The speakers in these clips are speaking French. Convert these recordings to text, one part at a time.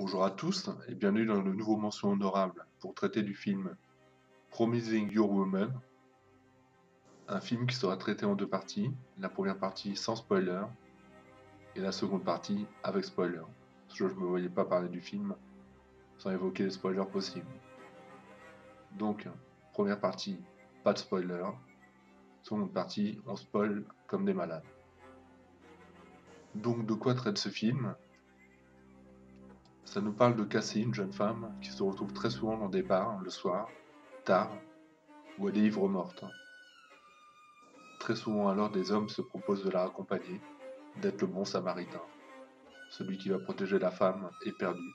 Bonjour à tous et bienvenue dans le nouveau mention honorable pour traiter du film Promising Young Woman, un film qui sera traité en deux parties, la première partie sans spoiler et la seconde partie avec spoiler, parce que je ne me voyais pas parler du film sans évoquer les spoilers possibles. Donc, première partie, pas de spoiler, seconde partie, on spoil comme des malades. Donc de quoi traite ce film? Ça nous parle de Cassie, une jeune femme qui se retrouve très souvent dans des bars le soir, tard, où elle est ivre morte. Très souvent alors des hommes se proposent de la raccompagner, d'être le bon samaritain, celui qui va protéger la femme éperdue.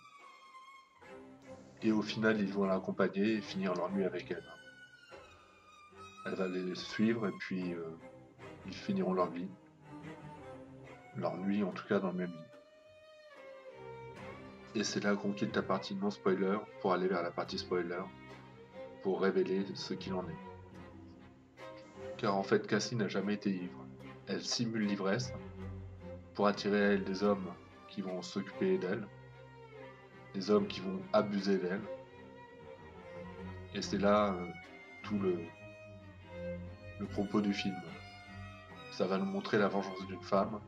Et au final ils vont l'accompagner et finir leur nuit avec elle. Elle va les suivre et puis ils finiront leur vie. Leur nuit en tout cas dans le même lit. Et c'est là qu'on quitte la partie non spoiler pour aller vers la partie spoiler, pour révéler ce qu'il en est. Car en fait Cassie n'a jamais été ivre. Elle simule l'ivresse pour attirer à elle des hommes qui vont s'occuper d'elle, des hommes qui vont abuser d'elle. Et c'est là tout le propos du film. Ça va nous montrer la vengeance d'une femme,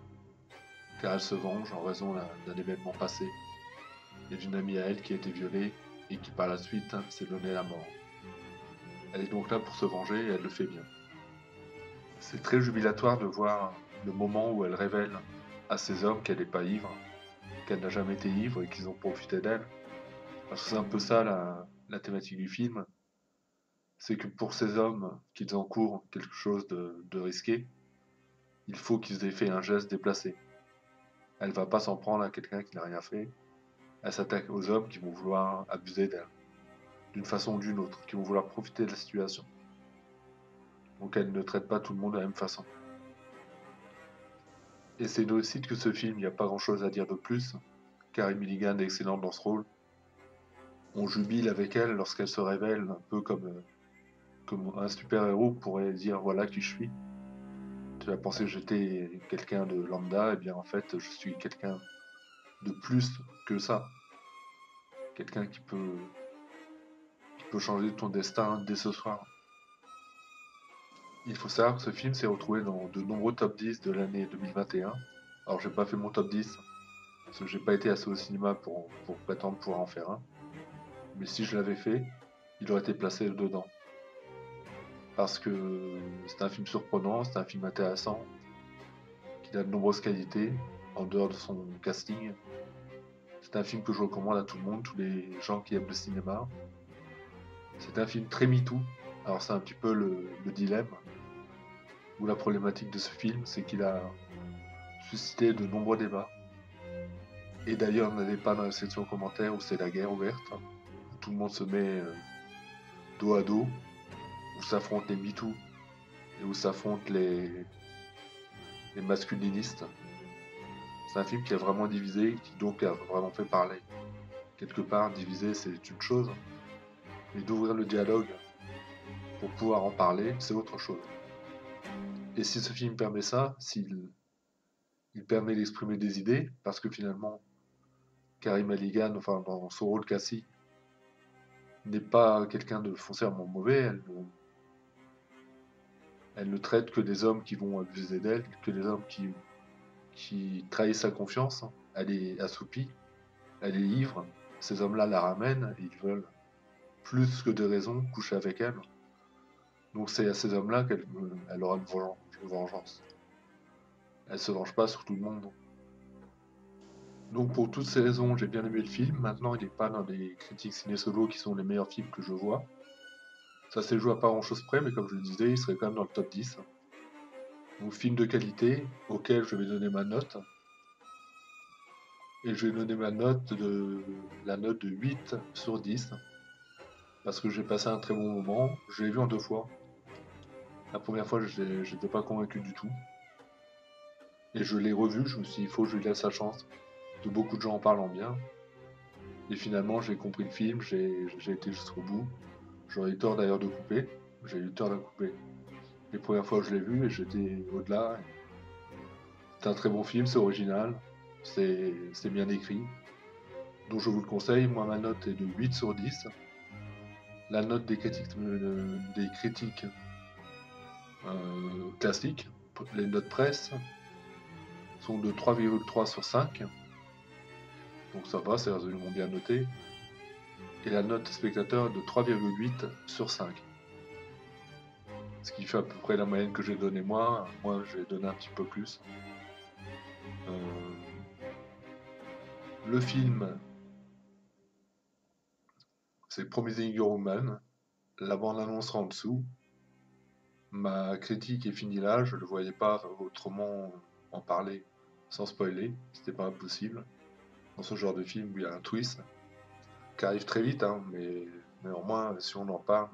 car elle se venge en raison d'un événement passé, et d'une amie à elle qui a été violée et qui par la suite s'est donnée la mort. Elle est donc là pour se venger et elle le fait bien. C'est très jubilatoire de voir le moment où elle révèle à ces hommes qu'elle n'est pas ivre, qu'elle n'a jamais été ivre et qu'ils ont profité d'elle. Parce que c'est un peu ça la thématique du film, c'est que pour ces hommes qu'ils encourent quelque chose de risqué, il faut qu'ils aient fait un geste déplacé. Elle va pas s'en prendre à quelqu'un qui n'a rien fait. Elle s'attaque aux hommes qui vont vouloir abuser d'elle, d'une façon ou d'une autre, qui vont vouloir profiter de la situation. Donc elle ne traite pas tout le monde de la même façon. Et c'est aussi que ce film, il n'y a pas grand chose à dire de plus. Carey Mulligan est excellente dans ce rôle. On jubile avec elle lorsqu'elle se révèle un peu comme un super-héros pourrait dire voilà qui je suis. Tu as pensé que j'étais quelqu'un de lambda, et bien en fait je suis quelqu'un de plus que ça. Quelqu'un qui peut changer ton destin dès ce soir. Il faut savoir que ce film s'est retrouvé dans de nombreux top 10 de l'année 2021. Alors j'ai pas fait mon top 10, parce que j'ai pas été assez au cinéma pour prétendre pouvoir en faire un. Mais si je l'avais fait, il aurait été placé dedans. Parce que c'est un film surprenant, c'est un film intéressant, qui a de nombreuses qualités, en dehors de son casting. C'est un film que je recommande à tout le monde, tous les gens qui aiment le cinéma. C'est un film très MeToo. Alors c'est un petit peu le dilemme, ou la problématique de ce film, c'est qu'il a suscité de nombreux débats. Et d'ailleurs, n'allez pas dans la section commentaires où c'est la guerre ouverte, où tout le monde se met dos à dos, où s'affrontent les MeToo et où s'affrontent les masculinistes. C'est un film qui a vraiment divisé, qui donc a vraiment fait parler. Quelque part, diviser, c'est une chose, mais d'ouvrir le dialogue pour pouvoir en parler, c'est autre chose. Et si ce film permet ça, s'il permet d'exprimer des idées, parce que finalement, Carey Mulligan, enfin dans son rôle Cassie, n'est pas quelqu'un de foncièrement mauvais, elle ne traite que des hommes qui vont abuser d'elle, que des hommes qui trahissent sa confiance, elle est assoupie, elle est ivre, ces hommes-là la ramènent et ils veulent, plus que de raison, coucher avec elle. Donc c'est à ces hommes-là qu'elle aura une vengeance. Elle se venge pas sur tout le monde. Donc pour toutes ces raisons, j'ai bien aimé le film. Maintenant, il n'est pas dans les critiques ciné-solo qui sont les meilleurs films que je vois. Ça s'est joué à pas grand-chose près, mais comme je le disais, il serait quand même dans le top 10. Donc film de qualité, auquel je vais donner ma note. Et je vais donner la note de 8 sur 10. Parce que j'ai passé un très bon moment. Je l'ai vu en deux fois. La première fois, je n'étais pas convaincu du tout. Et je l'ai revu, je me suis dit, il faut que je lui laisse sa chance. De beaucoup de gens en parlant bien. Et finalement, j'ai compris le film, j'ai été jusqu'au bout. J'aurais eu tort d'ailleurs de couper. J'ai eu tort de couper. Les premières fois que je l'ai vu, et j'étais au-delà. C'est un très bon film, c'est original, c'est bien écrit. Donc je vous le conseille, moi ma note est de 8 sur 10. La note des critiques classiques, les notes presse, sont de 3,3 sur 5. Donc ça va, c'est résolument bien noté. Et la note spectateur de 3,8 sur 5. Ce qui fait à peu près la moyenne que j'ai donnée moi. Moi, j'ai donné un petit peu plus. Le film, c'est Promising Young Woman. La bande-annonce sera en dessous. Ma critique est finie là. Je ne voyais pas autrement en parler sans spoiler. C'était pas impossible. Dans ce genre de film où il y a un twist qui arrive très vite, hein, mais néanmoins, si on en parle,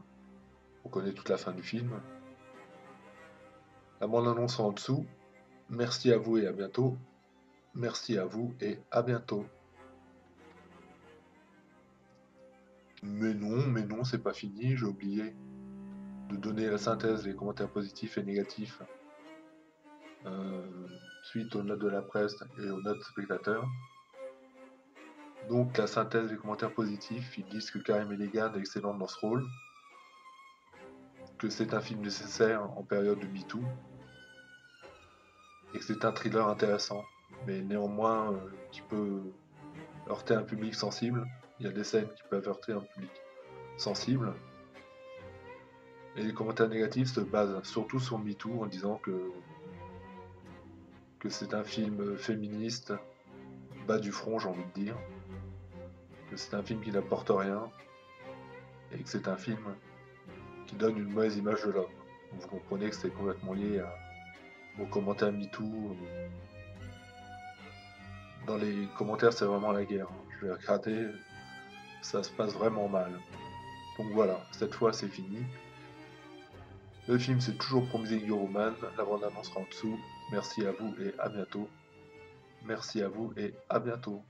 on connaît toute la fin du film. La bande-annonce sera en dessous. Merci à vous et à bientôt. Merci à vous et à bientôt. Mais non, c'est pas fini, j'ai oublié de donner la synthèse des commentaires positifs et négatifs suite aux notes de la presse et aux notes spectateurs. Donc la synthèse des commentaires positifs, ils disent que Karim Elegard est excellente dans ce rôle, que c'est un film nécessaire en période de MeToo, et que c'est un thriller intéressant, mais néanmoins qui peut heurter un public sensible. Il y a des scènes qui peuvent heurter un public sensible. Et les commentaires négatifs se basent surtout sur MeToo en disant que c'est un film féministe, bas du front, j'ai envie de dire, que c'est un film qui n'apporte rien, et que c'est un film qui donne une mauvaise image de l'homme. Vous comprenez que c'est complètement lié aux commentaires MeToo. Dans les commentaires, c'est vraiment la guerre. Je vais regarder, ça se passe vraiment mal. Donc voilà, cette fois c'est fini. Le film c'est toujours Promising Young Woman, la bande-annonce sera en dessous. Merci à vous et à bientôt. Merci à vous et à bientôt.